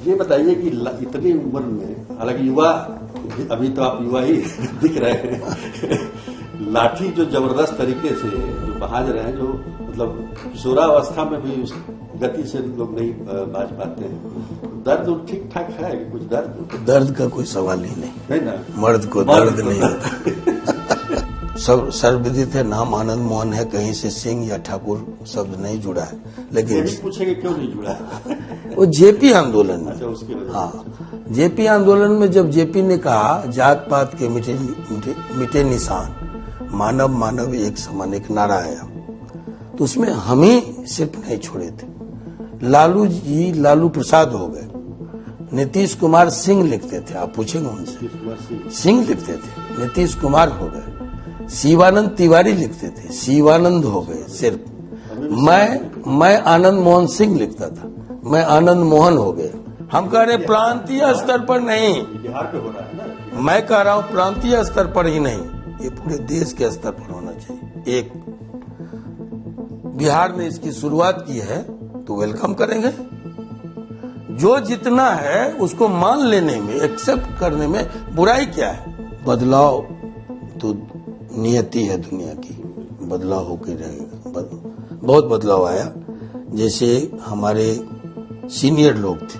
ये बताइए कि इतनी उम्र में, हालांकि युवा, अभी तो आप युवा ही दिख रहे हैं, लाठी जो जबरदस्त तरीके से जो बहाज रहे हैं, जो मतलब किशोरावस्था में भी उस गति से लोग नहीं बाज पाते हैं। दर्द ठीक ठाक है कि कुछ दर्द का कोई सवाल ही नहीं ना। मर्द को दर्द नहीं होता। सब सर्वविदित है, नाम आनंद मोहन है, कहीं से सिंह या ठाकुर शब्द नहीं जुड़ा है। लेकिन पूछेंगे क्यों नहीं जुड़ा है? वो जेपी आंदोलन में, अच्छा, उसकी वजह। हाँ, जेपी आंदोलन में जब जेपी ने कहा जात पात के मिटे निशान, मानव मानव एक समान, एक नारा आया, तो उसमें हम ही सिर्फ नहीं छोड़े थे। लालू जी लालू प्रसाद हो गए, नीतीश कुमार सिंह लिखते थे, आप पूछेंगे उनसे, सिंह लिखते थे, नीतीश कुमार हो गए। शिवानंद तिवारी लिखते थे, शिवानंद हो गए सिर्फ। मैं आनंद मोहन सिंह लिखता था, मैं आनंद मोहन हो गए। हम कह रहे प्रांतीय स्तर पर नहीं, बिहार पे हो रहा है ना। मैं कह रहा हूं प्रांतीय स्तर पर ही नहीं, ये पूरे देश के स्तर पर होना चाहिए। एक बिहार ने इसकी शुरुआत की है तो वेलकम करेंगे। जो जितना है उसको मान लेने में, एक्सेप्ट करने में बुराई क्या है? बदलाव तो नियति है दुनिया की, बदलाव होकर रहेगा। बहुत बदलाव आया। जैसे हमारे सीनियर लोग थे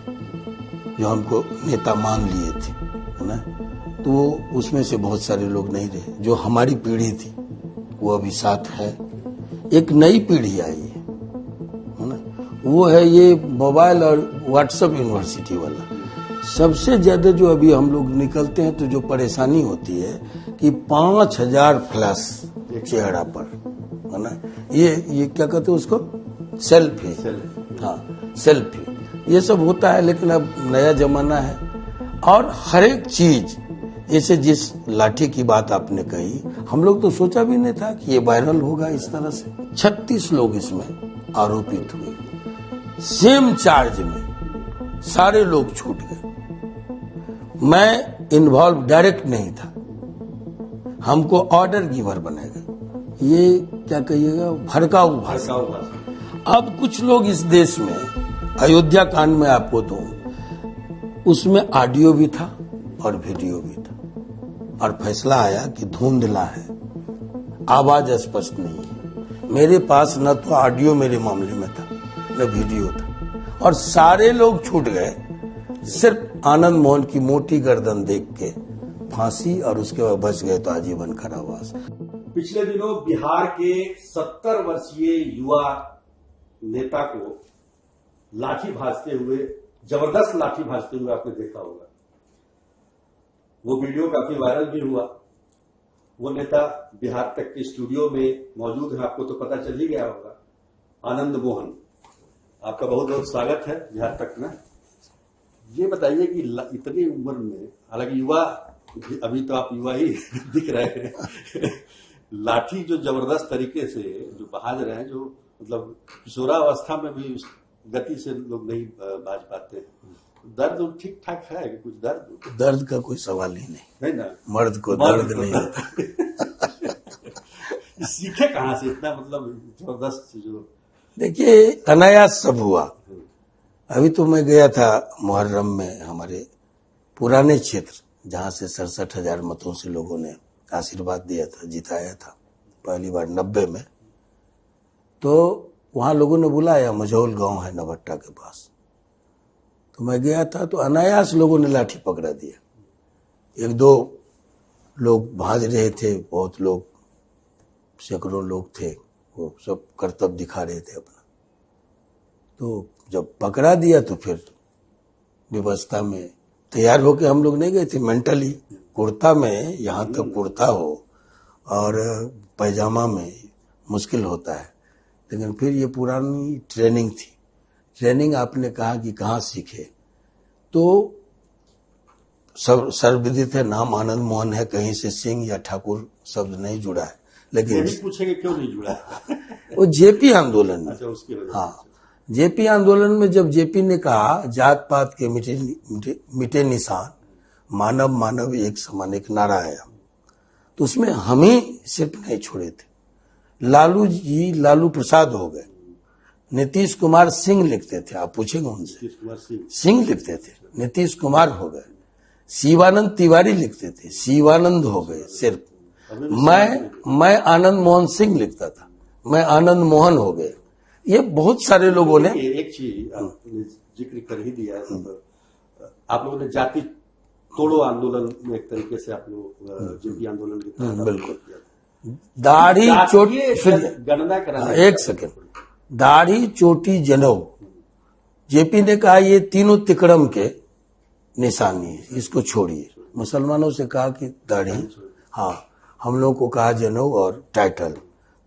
जो हमको नेता मान लिए थे, है ना, तो उसमें से बहुत सारे लोग नहीं रहे। जो हमारी पीढ़ी थी वो अभी साथ है। एक नई पीढ़ी आई है ना, वो है ये मोबाइल और व्हाट्सएप यूनिवर्सिटी वाला। सबसे ज्यादा जो अभी हम लोग निकलते हैं तो जो परेशानी होती है कि 5000 फ्लैश चेहरा पर, है ना, ये क्या कहते हैं उसको, सेल्फी। हाँ, सेल्फी, ये सब होता है। लेकिन अब नया जमाना है और हर एक चीज, जैसे जिस लाठी की बात आपने कही, हम लोग तो सोचा भी नहीं था कि ये वायरल होगा इस तरह से। 36 लोग इसमें आरोपित हुए, सेम चार्ज में सारे लोग छूट गए। मैं इन्वॉल्व डायरेक्ट नहीं था, हमको ऑर्डर गिवर बनाएगा, ये क्या कहिएगा, भड़काऊ भाषा। अब कुछ लोग इस देश में, अयोध्या कांड में आपको दूं, उसमें ऑडियो भी था और वीडियो भी था, और फैसला आया कि धुंधला है, आवाज स्पष्ट नहीं है। मेरे पास न तो ऑडियो मेरे मामले में था न वीडियो था, और सारे लोग छूट गए। सिर्फ आनंद मोहन की मोटी गर्दन देख के फांसी, और उसके बाद बच गए तो आजीवन कारावास। पिछले दिनों बिहार के 70 वर्षीय युवा नेता को लाठी भाजते हुए, जबरदस्त लाठी भाजते हुए आपने देखा होगा। वो वीडियो काफी वायरल भी हुआ। वो नेता बिहार तक के स्टूडियो में मौजूद है, आपको तो पता चल ही गया होगा। आनंद मोहन, आपका बहुत बहुत स्वागत है बिहार तक में। ये बताइए कि इतनी उम्र में, हालांकि युवा, अभी तो आप युवा ही दिख रहे हैं, लाठी जो जबरदस्त तरीके से जो बहाज रहे हैं, जो मतलब किशोरावस्था में भी उस गति से लोग नहीं बाज पाते हैं। दर्द ठीक ठाक है कि कुछ दर्द का कोई सवाल ही नहीं ना। मर्द को दर्द नहीं होता। सीखे कहाँ से इतना, मतलब जबरदस्त जो, देखिए, अनायास सब हुआ। अभी तो मैं गया था मुहर्रम में, हमारे पुराने क्षेत्र जहां से 67,000 मतों से लोगों ने आशीर्वाद दिया था, जिताया था पहली बार 90 में। तो वहां लोगों ने बुलाया, मझौल गांव है नवट्टा के पास, तो मैं गया था। तो अनायास लोगों ने लाठी पकड़ा दिया। 1-2 लोग भाज रहे थे, बहुत लोग, सैकड़ों लोग थे, वो सब करतब दिखा रहे थे अपना। तो जब पकड़ा दिया तो फिर व्यवस्था में तैयार होके हम लोग नहीं गए थे। मेंटली कुर्ता में, यहाँ तक कुर्ता हो और पैजामा में मुश्किल होता है, लेकिन फिर ये पुरानी ट्रेनिंग थी। ट्रेनिंग आपने कहा कि कहाँ सीखे, तो सब सर्वविदित है, नाम आनंद मोहन है, कहीं से सिंह या ठाकुर शब्द नहीं जुड़ा है। लेकिन पूछेंगे क्यों नहीं जुड़ा है? वो जेपी आंदोलन में, अच्छा, उसकी वजह। हाँ, जेपी आंदोलन में जब जेपी ने कहा जात पात के मिटे निशान, मानव मानव एक समान, एक नारा आया, तो उसमें हम ही सिर्फ नहीं छोड़े थे। लालू जी लालू प्रसाद हो गए, नीतीश कुमार सिंह लिखते थे, आप पूछेंगे उनसे, नीतीश कुमार सिंह। सिंह लिखते थे, नीतीश कुमार हो गए। शिवानंद तिवारी लिखते थे, शिवानंद हो गए सिर्फ। मैं आनंद मोहन सिंह लिखता था, मैं आनंद मोहन हो गए। ये बहुत सारे लोगों ने, एक चीज आपने जिक्र कर ही दिया है, आप लोगों ने जाति तोड़ो आंदोलन में एक तरीके से आप लोग जेपी आंदोलन की तरह बिल्कुल। दाढ़ी चोटी, गणना कराना, एक सेकेंड, दाढ़ी चोटी जनेऊ, जेपी ने कहा ये तीनों तिकड़म के निशानी है, इसको छोड़िए। मुसलमानों से कहा कि दाढ़ी, हाँ, हम लोग को कहा जनेऊ और टाइटल,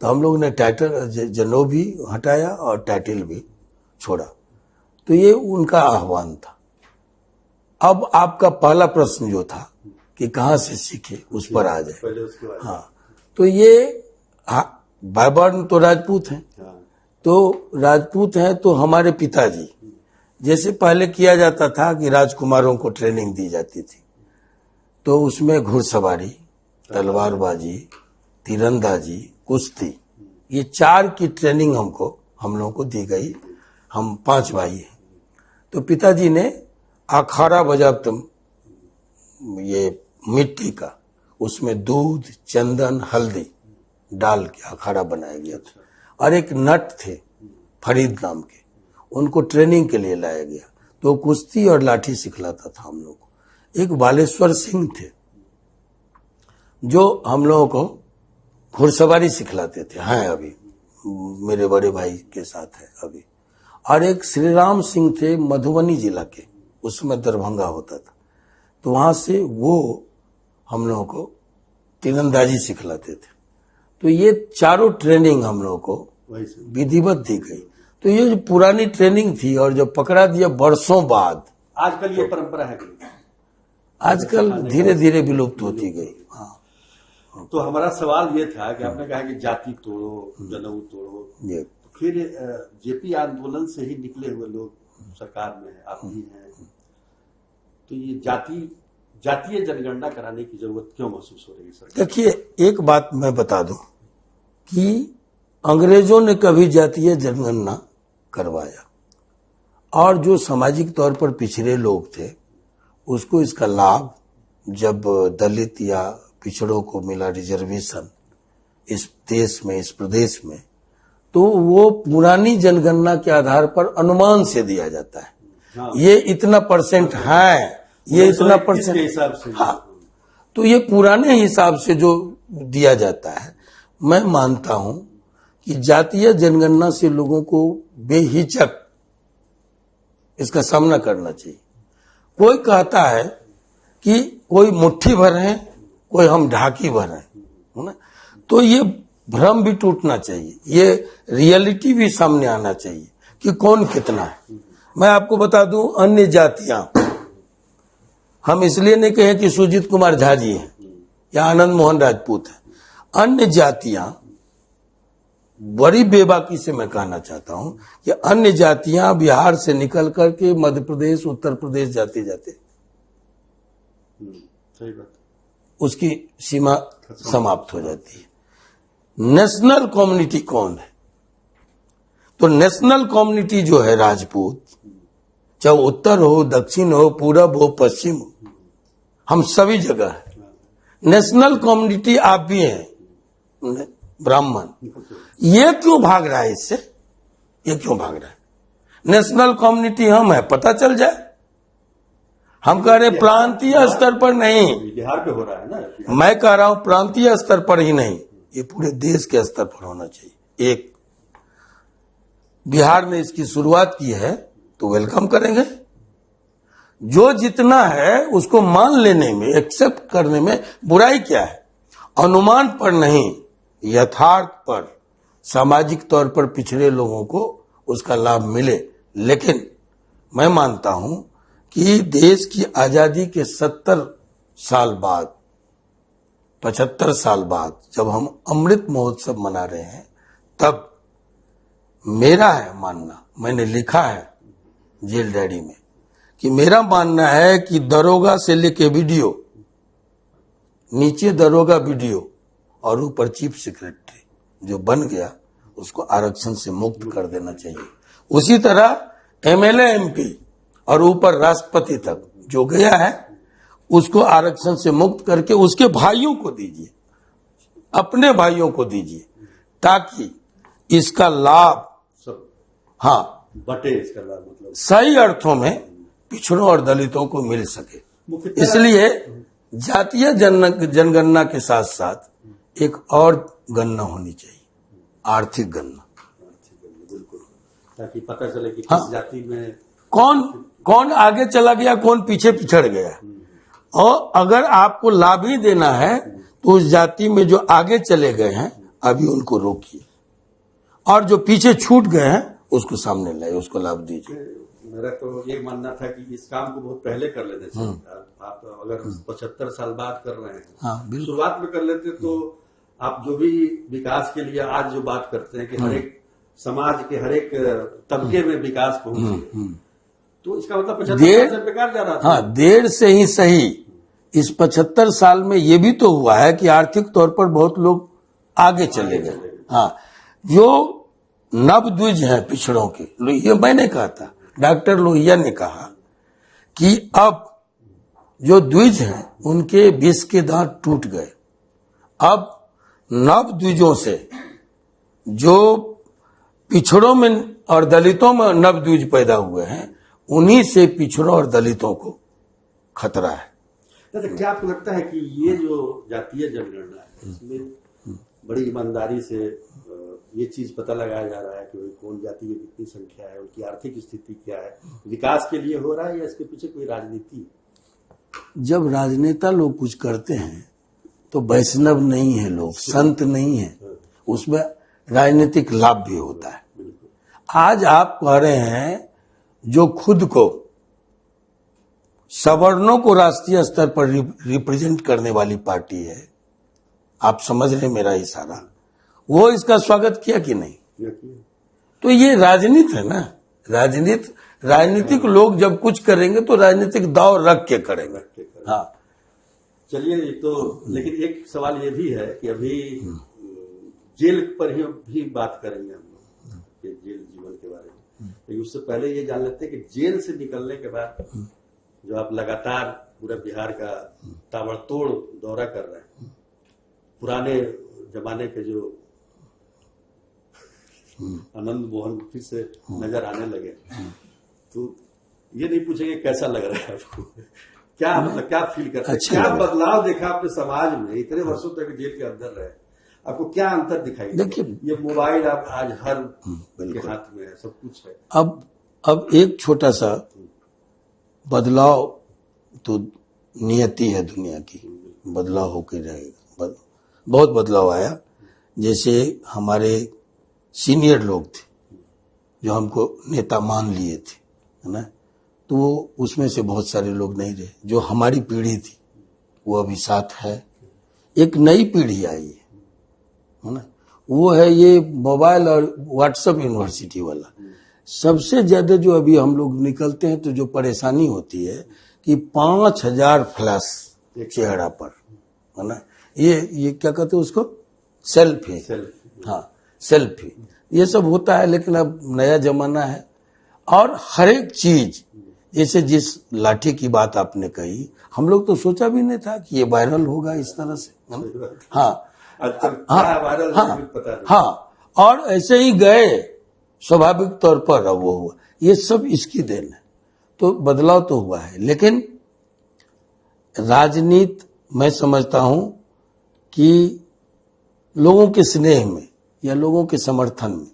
तो हम लोग ने टाइटल जनेऊ भी हटाया और टाइटल भी छोड़ा। तो ये उनका आह्वान था। अब आपका पहला प्रश्न जो था कि कहां से सीखे, उस पर आ जाए। पहले उसके बाद। हाँ, तो ये बाय बर्थ तो राजपूत हैं, तो राजपूत हैं, तो हमारे पिताजी जैसे पहले किया जाता था कि राजकुमारों को ट्रेनिंग दी जाती थी, तो उसमें घुड़सवारी, तलवारबाजी, तीरंदाजी, कुश्ती, ये 4 की ट्रेनिंग हम लोगों को दी गई। हम 5 भाई हैं। तो पिताजी ने अखाड़ा बजाते, ये मिट्टी का, उसमें दूध, चंदन, हल्दी डाल के अखाड़ा बनाया गया था। और एक नट थे फरीद नाम के, उनको ट्रेनिंग के लिए लाया गया, तो कुश्ती और लाठी सिखलाता था हम लोग को। एक बालेश्वर सिंह थे जो हम लोगों को घुड़सवारी सिखलाते थे, हैं अभी मेरे बड़े भाई के साथ है अभी। और एक श्री राम सिंह थे मधुबनी जिला के, उसमें दरभंगा होता था, तो वहां से वो हम लोगों को तीरंदाजी सिखलाते थे। तो ये चारों ट्रेनिंग हम लोगों को विधिवत दी गई। तो ये जो पुरानी ट्रेनिंग थी और जो पकड़ा दिया वर्षों बाद, आजकल ये परंपरा है कि आजकल धीरे धीरे विलुप्त होती गई। हाँ, तो हमारा सवाल ये था कि आपने कहा कि जाति तोड़ो, जनेऊ तोड़ो, ये फिर जेपी आंदोलन से ही निकले हुए लोग सरकार में आप भी हैं, तो ये जातीय जनगणना कराने की जरूरत क्यों महसूस हो रही है सर? देखिए, एक बात मैं बता दूं कि अंग्रेजों ने कभी जातीय जनगणना करवाया, और जो सामाजिक तौर पर पिछड़े लोग थे उसको इसका लाभ जब दलित या पिछड़ों को मिला रिजर्वेशन इस देश में, इस प्रदेश में, तो वो पुरानी जनगणना के आधार पर अनुमान से दिया जाता है। हाँ। ये इतना परसेंट है, ये इतना परसेंट, हिसाब से। हाँ, तो ये पुराने हिसाब से जो दिया जाता है। मैं मानता हूं कि जातीय जनगणना से लोगों को बेहिचक इसका सामना करना चाहिए। कोई कहता है कि कोई मुट्ठी भर है, कोई हम ढाकी भर है ना, तो ये भ्रम भी टूटना चाहिए, ये रियलिटी भी सामने आना चाहिए कि कौन कितना है। मैं आपको बता दूं, अन्य जातियां, हम इसलिए नहीं कहें कि सुजीत कुमार झा जी हैं या आनंद मोहन राजपूत हैं, अन्य जातियां, बड़ी बेबाकी से मैं कहना चाहता हूं कि अन्य जातियां बिहार से निकल करके मध्य प्रदेश, उत्तर प्रदेश जाते जाते सही बात, उसकी सीमा समाप्त हो जाती है। नेशनल कम्युनिटी कौन है? तो नेशनल कम्युनिटी जो है राजपूत, चाहे उत्तर हो, दक्षिण हो, पूरब हो, पश्चिम हो, हम सभी जगह है। नेशनल कम्युनिटी आप भी हैं, ब्राह्मण, ये क्यों भाग रहा है इससे? ये क्यों भाग रहा है? नेशनल कम्युनिटी हम है, पता चल जाए। हम कह रहे प्रांतीय स्तर पर नहीं, बिहार पे हो रहा है ना, मैं कह रहा हूं प्रांतीय स्तर पर ही नहीं, ये पूरे देश के स्तर पर होना चाहिए। एक बिहार ने इसकी शुरुआत की है तो वेलकम करेंगे। जो जितना है उसको मान लेने में, एक्सेप्ट करने में बुराई क्या है? अनुमान पर नहीं, यथार्थ पर, सामाजिक तौर पर पिछड़े लोगों को उसका लाभ मिले। लेकिन मैं मानता हूं कि देश की आजादी के 70 साल बाद, 75 साल बाद जब हम अमृत महोत्सव मना रहे हैं, तब मेरा है मानना, मैंने लिखा है जेल डायरी में, कि मेरा मानना है कि दरोगा से लेके वीडियो, नीचे दरोगा वीडियो और ऊपर चीफ सेक्रेटरी जो बन गया, उसको आरक्षण से मुक्त कर देना चाहिए। उसी तरह एमएलए एमपी और ऊपर राष्ट्रपति तक जो गया है उसको आरक्षण से मुक्त करके उसके भाइयों को दीजिए, अपने भाइयों को दीजिए, ताकि इसका लाभ सब हाँ बटे, इसका लाभ मतलब सही अर्थों में पिछड़ों और दलितों को मिल सके। मुख्यतः इसलिए जातीय जनगणना के साथ साथ एक और गणना होनी चाहिए, आर्थिक गणना। बिल्कुल, ताकि पता चले कि हाँ। किस जाति में कौन कौन आगे चला गया, कौन पीछे पिछड़ गया। और अगर आपको लाभ ही देना है तो उस जाति में जो आगे चले गए हैं अभी उनको रोकिए, और जो पीछे छूट गए हैं उसको सामने लाइए, उसको लाभ दीजिए। मेरा तो ये मानना था कि इस काम को बहुत पहले कर लेते थे। आप अगर 75 साल बाद कर रहे हैं, हाँ, बिल्कुल। शुरुआत में कर लेते तो आप जो भी विकास के लिए आज जो बात करते हैं कि हर एक समाज के हर एक तबके में विकास पहुंचे, तो इसका मतलब 75 साल से बेकार जा रहा था। हाँ, देर से ही सही। इस 75 साल में ये भी तो हुआ है कि आर्थिक तौर पर बहुत लोग आगे चले गए। हाँ, जो नवद्विज हैं पिछड़ों के, ये मैंने कहा था, डॉक्टर लोहिया ने कहा कि अब जो द्विज हैं उनके विष के दांत टूट गए। अब नवद्विजों से, जो पिछड़ों में और दलितों में नवद्विज पैदा हुए हैं, उन्हीं से पिछड़ों और दलितों को खतरा है। तो क्या आपको लगता है कि ये जो जातीय जनगणना है इसमें बड़ी ईमानदारी से ये चीज पता लगाया जा रहा है कि कौन जाति में कितनी संख्या है, उनकी आर्थिक स्थिति क्या है, विकास के लिए हो रहा है या इसके पीछे कोई राजनीति है? जब राजनेता लोग कुछ करते हैं तो वैष्णव नहीं है लोग, संत नहीं है, उसमें राजनीतिक लाभ भी होता है। आज आप कह रहे हैं जो खुद को सवर्णों को राष्ट्रीय स्तर पर रिप्रेजेंट करने वाली पार्टी है, आप समझ रहे हैं मेरा इशारा, वो इसका स्वागत किया कि नहीं? तो ये राजनीति है ना। राजनीतिक लोग जब कुछ करेंगे तो राजनीतिक दाव रख के करेंगे। हाँ, चलिए, तो लेकिन एक सवाल ये भी है कि अभी जेल पर ही भी बात करेंगे हम लोग, जेल जीवन के बारे में, लेकिन उससे पहले ये जान लेते हैं कि जेल से निकलने के बाद जो आप लगातार पूरा बिहार का ताबड़तोड़ दौरा कर रहे हैं, पुराने जमाने के जो आनंद मोहन फिर से नजर आने लगे, तो ये नहीं पूछेंगे कैसा लग रहा है आपको, क्या मतलब क्या फील करते हैं, क्या बदलाव देखा आपने समाज में? इतने वर्षों तक जेल के अंदर रहे, आपको क्या अंतर दिखाई? देखिए, ये मोबाइल आप आज हर के हाथ में है, सब कुछ है। अब एक छोटा सा बदलाव तो नियति है दुनिया की, बदलाव होकर रहेगा। बहुत बदलाव आया। जैसे हमारे सीनियर लोग थे जो हमको नेता मान लिए थे, है ना, तो उसमें से बहुत सारे लोग नहीं रहे। जो हमारी पीढ़ी थी वो अभी साथ है। एक नई पीढ़ी आई है ना, वो है ये मोबाइल और व्हाट्सएप यूनिवर्सिटी वाला। सबसे ज्यादा जो अभी हम लोग निकलते हैं तो जो परेशानी होती है कि 5000 फ्लैश चेहरा पर, है ना, ये क्या कहते हैं उसको, सेल्फी। हाँ, सेल्फी, ये सब होता है। लेकिन अब नया जमाना है और हर एक चीज, जैसे जिस लाठी की बात आपने कही, हम लोग तो सोचा भी नहीं था कि ये वायरल होगा इस तरह से। हाँ, हाँ, और ऐसे ही गए स्वाभाविक तौर पर, अब वो हुआ। ये सब इसकी देन है। तो बदलाव तो हुआ है, लेकिन राजनीति मैं समझता हूं कि लोगों के स्नेह में या लोगों के समर्थन में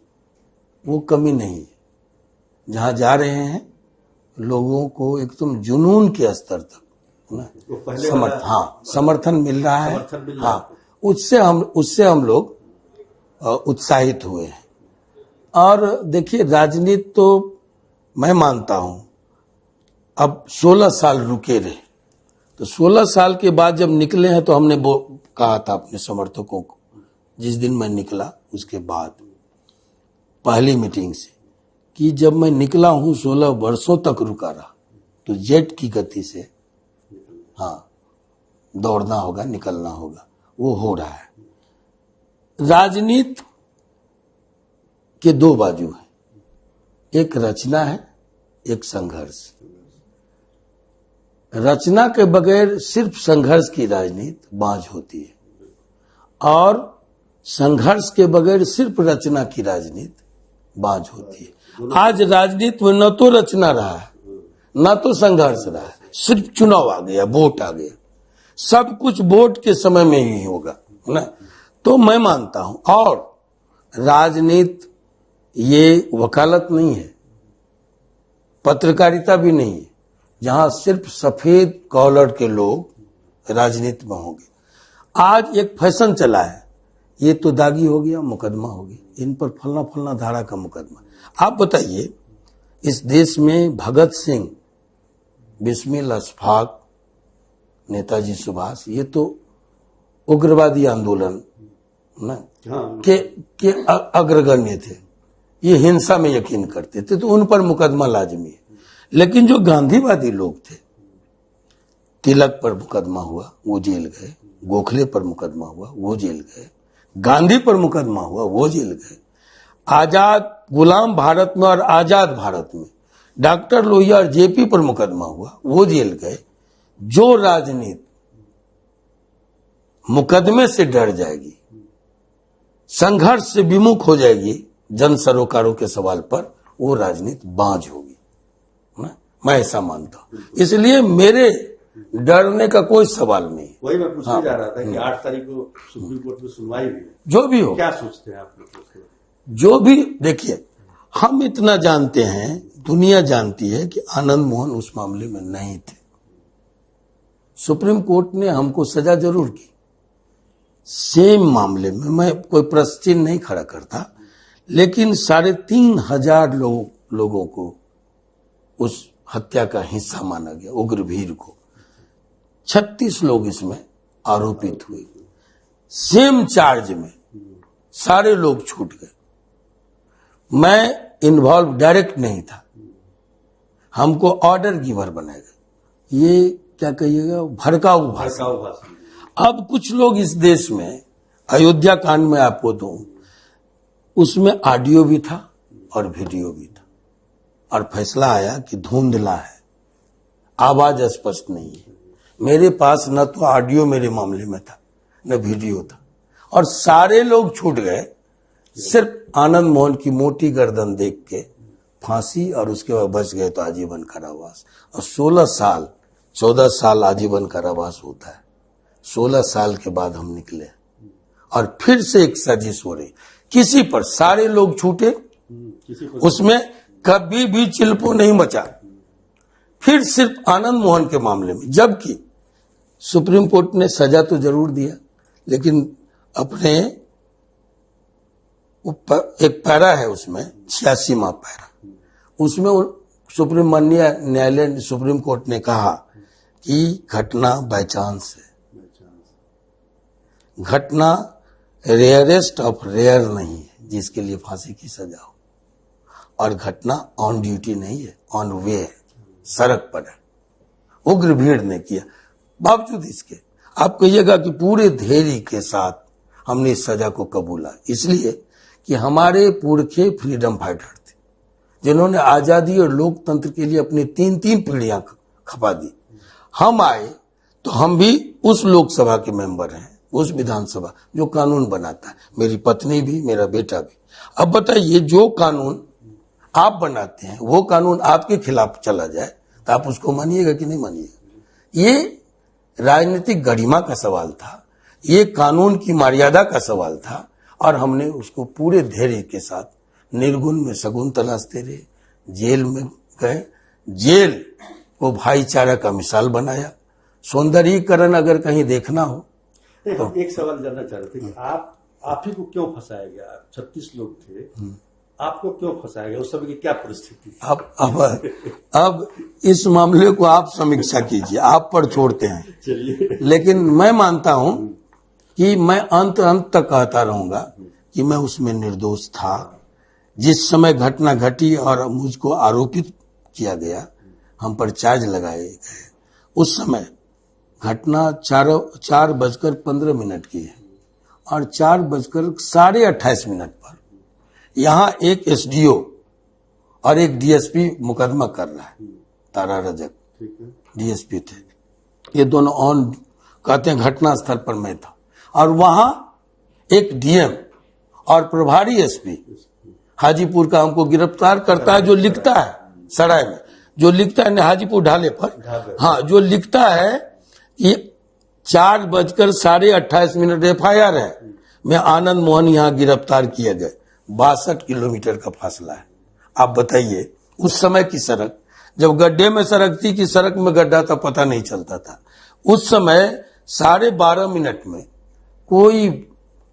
वो कमी नहीं है। जहां जा रहे हैं लोगों को एकदम जुनून के स्तर तक समर्थन मिल रहा है। हाँ, उससे हम लोग उत्साहित हुए हैं। और देखिए, राजनीति तो मैं मानता हूं अब 16 साल रुके रहे, तो 16 साल के बाद जब निकले हैं तो हमने वो कहा था अपने समर्थकों को, जिस दिन मैं निकला उसके बाद पहली मीटिंग से, कि जब मैं निकला हूं 16 वर्षों तक रुका रहा, तो जेट की गति से हाँ दौड़ना होगा, निकलना होगा। वो हो रहा है। राजनीति के दो बाजू हैं। एक रचना है, एक संघर्ष। रचना के बगैर सिर्फ संघर्ष की राजनीति बांझ होती है, और संघर्ष के बगैर सिर्फ रचना की राजनीति बांझ होती है। आज राजनीति में न तो रचना रहा है, न तो संघर्ष रहा है, सिर्फ चुनाव आ गया, वोट आ गया। सब कुछ वोट के समय में ही होगा ना। तो मैं मानता हूं, और राजनीति ये वकालत नहीं है, पत्रकारिता भी नहीं है, जहां सिर्फ सफेद कॉलर के लोग राजनीति में होंगे। आज एक फैशन चला है, ये तो दागी हो गया, मुकदमा हो गया, इन पर फलना फलना धारा का मुकदमा। आप बताइए, इस देश में भगत सिंह, बिस्मिल अशफाक, नेताजी सुभाष, ये तो उग्रवादी आंदोलन ना के अग्रगण्य थे, ये हिंसा में यकीन करते थे, तो उन पर मुकदमा लाजमी है। लेकिन जो गांधीवादी लोग थे, तिलक पर मुकदमा हुआ, वो जेल गए, गोखले पर मुकदमा हुआ, वो जेल गए, गांधी पर मुकदमा हुआ, वो जेल गए। आजाद गुलाम भारत में और आजाद भारत में डॉक्टर लोहिया और जेपी पर मुकदमा हुआ, वो जेल गए। जो राजनीति मुकदमे से डर जाएगी, संघर्ष से विमुख हो जाएगी जन सरोकारों के सवाल पर, वो राजनीति बांझ होगी। मैं ऐसा मानता हूं, इसलिए मेरे डरने का कोई सवाल नहीं। वही मैं पूछने जा रहा था कि 8 तारीख को सुप्रीम कोर्ट में सुनवाई हुई, जो भी हो, क्या सोचते हैं आप लोग? जो भी, देखिए, हम इतना जानते हैं, दुनिया जानती है कि आनंद मोहन उस मामले में नहीं थे। सुप्रीम कोर्ट ने हमको सजा जरूर की, सेम मामले में मैं कोई प्रश्न चिन्ह नहीं खड़ा करता, लेकिन 3,500 लोगों को उस हत्या का हिस्सा माना गया, उग्रभीर को। 36 लोग इसमें आरोपित हुए, सेम चार्ज में सारे लोग छूट गए। मैं इन्वॉल्व डायरेक्ट नहीं था, हमको ऑर्डर गिवर बनाया गया। ये क्या कहिएगा, भड़काऊ भाषण। अब कुछ लोग इस देश में, अयोध्या कांड में आपको दूं, उसमें ऑडियो भी था और वीडियो भी था, और फैसला आया कि धुंधला है, आवाज स्पष्ट नहीं है। मेरे पास न तो ऑडियो मेरे मामले में था, न वीडियो था, और सारे लोग छूट गए। सिर्फ आनंद मोहन की मोटी गर्दन देख के फांसी, और उसके बाद बच गए तो आजीवन कारावास। और 16 साल 14 साल आजीवन कारावास होता है। 16 साल के बाद हम निकले, और फिर से एक साजिश हो रही किसी पर। सारे लोग छूटे, उसमें कभी भी चिल्पो नहीं मचा, फिर सिर्फ आनंद मोहन के मामले में। जबकि सुप्रीम कोर्ट ने सजा तो जरूर दिया, लेकिन अपने एक पैरा है उसमें, 86वां पैरा, उसमें सुप्रीम माननीय न्यायालय, सुप्रीम कोर्ट ने कहा कि घटना बाय चांस है, घटना रेयरेस्ट ऑफ रेयर नहीं है जिसके लिए फांसी की सजा हो, और घटना ऑन ड्यूटी नहीं है, ऑन वे है, सड़क पर है, उग्र भीड़ ने किया। बावजूद इसके आप कहिएगा कि पूरे धैर्य के साथ हमने इस सजा को कबूला, इसलिए कि हमारे पुरखे फ्रीडम फाइटर थे, जिन्होंने आजादी और लोकतंत्र के लिए अपनी 3 पीढ़ियां खपा दी। हम आए तो हम भी उस लोकसभा के मेंबर हैं, उस विधानसभा जो कानून बनाता है, मेरी पत्नी भी, मेरा बेटा भी। अब बताइए, जो कानून आप बनाते हैं, वो कानून आपके खिलाफ चला जाए तो आप उसको मानिएगा कि नहीं मानिएगा? ये राजनीतिक गरिमा का सवाल था, ये कानून की मर्यादा का सवाल था, और हमने उसको पूरे धैर्य के साथ निर्गुण में सगुन तलाशते रहे, जेल में गए, जेल को भाईचारा का मिसाल बनाया। सौंदर्यीकरण अगर कहीं देखना हो तो एक सवाल जानना चाह रहे थे कि आप ही को क्यों फंसाया गया? 36 लोग थे, आपको क्यों फंसाया गया? उस समय की क्या परिस्थिति थी? अब इस मामले को आप समीक्षा कीजिए, आप पर छोड़ते हैं। चलिए, लेकिन मैं मानता हूं कि मैं अंत तक कहता रहूंगा कि मैं उसमें निर्दोष था। जिस समय घटना घटी और मुझको आरोपित किया गया, हम पर चार्ज लगाए गए, उस समय घटना 4:15 की है, और 4:28 पर यहाँ एक एसडीओ और एक डीएसपी मुकदमा कर रहा है, तारा रजक ठीक है। डीएसपी थे। ये दोनों ऑन कहते हैं घटना स्थल पर मैं था, और वहां एक डीएम और प्रभारी एसपी हाजीपुर का हमको गिरफ्तार करता है, जो लिखता है सराय में, जो लिखता है हाजीपुर ढाले पर, हाँ, जो लिखता है कि 4:28 एफआईआर है, मैं आनंद मोहन यहां गिरफ्तार किए गए। 62 किलोमीटर का फासला है। आप बताइए उस समय की सड़क, जब गड्ढे में सड़क थी कि सड़क में गड्ढा था पता नहीं चलता था। उस समय 12:30 में कोई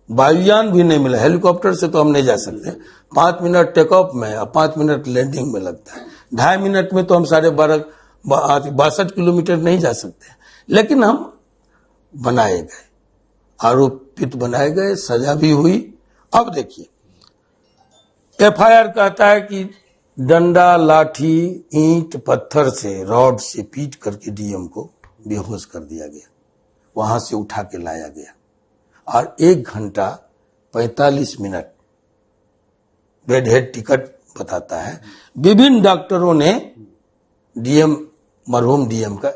वायुयान भी नहीं मिला, हेलीकॉप्टर से तो हम नहीं जा सकते, 5 मिनट टेक ऑफ में और 5 मिनट लैंडिंग में लगता है, 2.5 मिनट में तो हम 62 किलोमीटर नहीं जा सकते। लेकिन हम बनाए गए, आरोपित बनाए गए, सजा भी हुई। अब देखिए एफआईआर कहता है कि डंडा, लाठी, ईंट, पत्थर से, रॉड से पीट करके डीएम को बेहोश कर दिया गया, वहां से उठा के लाया गया और 1 घंटा 45 मिनट बेड हेड टिकट बताता है। विभिन्न डॉक्टरों ने डीएम, मरहूम डीएम का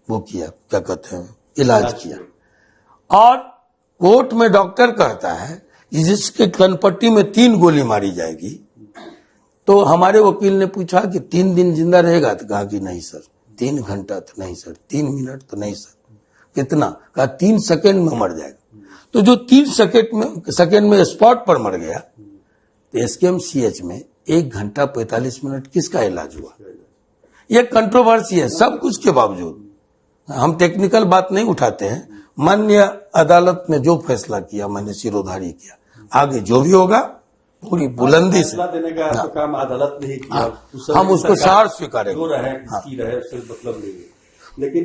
वो किया, क्या कहते हैं, इलाज किया। और कोर्ट में डॉक्टर कहता है कि जिसके कनपट्टी में 3 गोली मारी जाएगी, तो हमारे वकील ने पूछा कि 3 दिन जिंदा रहेगा, तो कहा कि नहीं सर, 3 घंटा तो नहीं सर, 3 मिनट तो नहीं सर, कितना, कहा 3 सेकेंड में मर जाएगा। तो जो 3 सेकेंड में स्पॉट पर मर गया, तो एसकेएमसीएच में 1 घंटा 45 मिनट किसका इलाज हुआ? यह कंट्रोवर्सी है। सब कुछ के बावजूद हम टेक्निकल बात नहीं उठाते हैं। माननीय अदालत ने जो फैसला किया मैंने सिरोधारी किया। आगे जो भी होगा पूरी बुलंदी से देने का तो काम अदालत ने ही किया, हम उसको सार स्वीकारेंगे। जो रहे किसकी रहे उससे मतलब नहीं है। लेकिन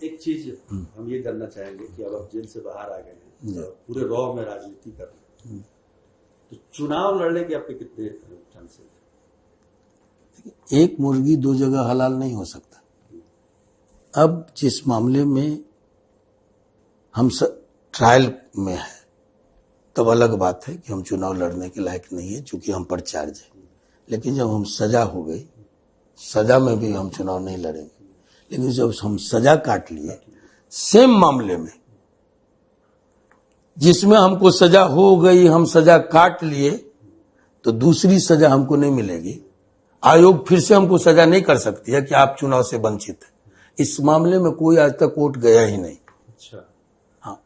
एक चीज हम ये जानना चाहेंगे कि अब आप जेल से बाहर आ गए हैं, तो पूरे रॉ में राजनीति कर रहे हैं, तो चुनाव लड़ने के आपके कितने चांसेस? एक मुर्गी 2 जगह हलाल नहीं हो सकता। अब जिस मामले में हम ट्रायल में है, तब अलग बात है कि हम चुनाव लड़ने के लायक नहीं है, चूंकि हम पर चार्ज है। लेकिन जब हम सजा हो गई, सजा में भी हम चुनाव नहीं लड़ेंगे। लेकिन जब हम सजा काट लिए सेम मामले में, जिसमें हमको सजा हो गई, हम सजा काट लिए, तो दूसरी सजा हमको नहीं मिलेगी। आयोग फिर से हमको सजा नहीं कर सकती है कि आप चुनाव से वंचित है। इस मामले में कोई आज तक कोर्ट गया ही नहीं। अच्छा, हाँ,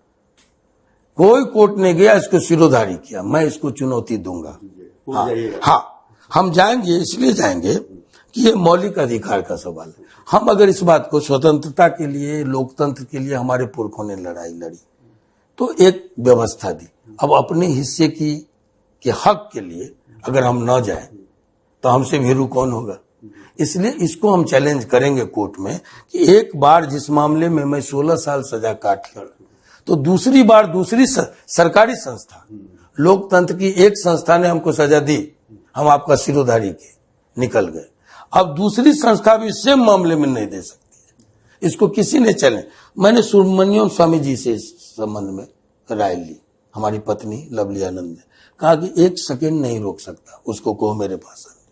कोई कोर्ट ने गया, इसको सिरोधारी किया। मैं इसको चुनौती दूंगा। हाँ, हम जाएंगे, इसलिए जाएंगे कि ये मौलिक अधिकार का सवाल है। हम अगर इस बात को स्वतंत्रता के लिए, लोकतंत्र के लिए हमारे पुरखों ने लड़ाई लड़ी, तो एक व्यवस्था दी। अब अपने हिस्से के हक के लिए अगर हम न जाएं, तो हमसे भीरू कौन होगा? इसलिए इसको हम चैलेंज करेंगे कोर्ट में कि एक बार जिस मामले में मैं 16 साल सजा काट ली, तो दूसरी बार दूसरी सरकारी संस्था, लोकतंत्र की एक संस्था ने हमको सजा दी, हम आपका सिरोधारी के निकल गए। अब दूसरी संस्था भी सेम मामले में नहीं दे सकती है। इसको किसी ने चैलेंज, मैंने सुब्रमण्यम स्वामी जी से इस संबंध में राय ली। हमारी पत्नी लवली आनंद ने कहा कि 1 सेकेंड नहीं रोक सकता, उसको कहो मेरे पास आने,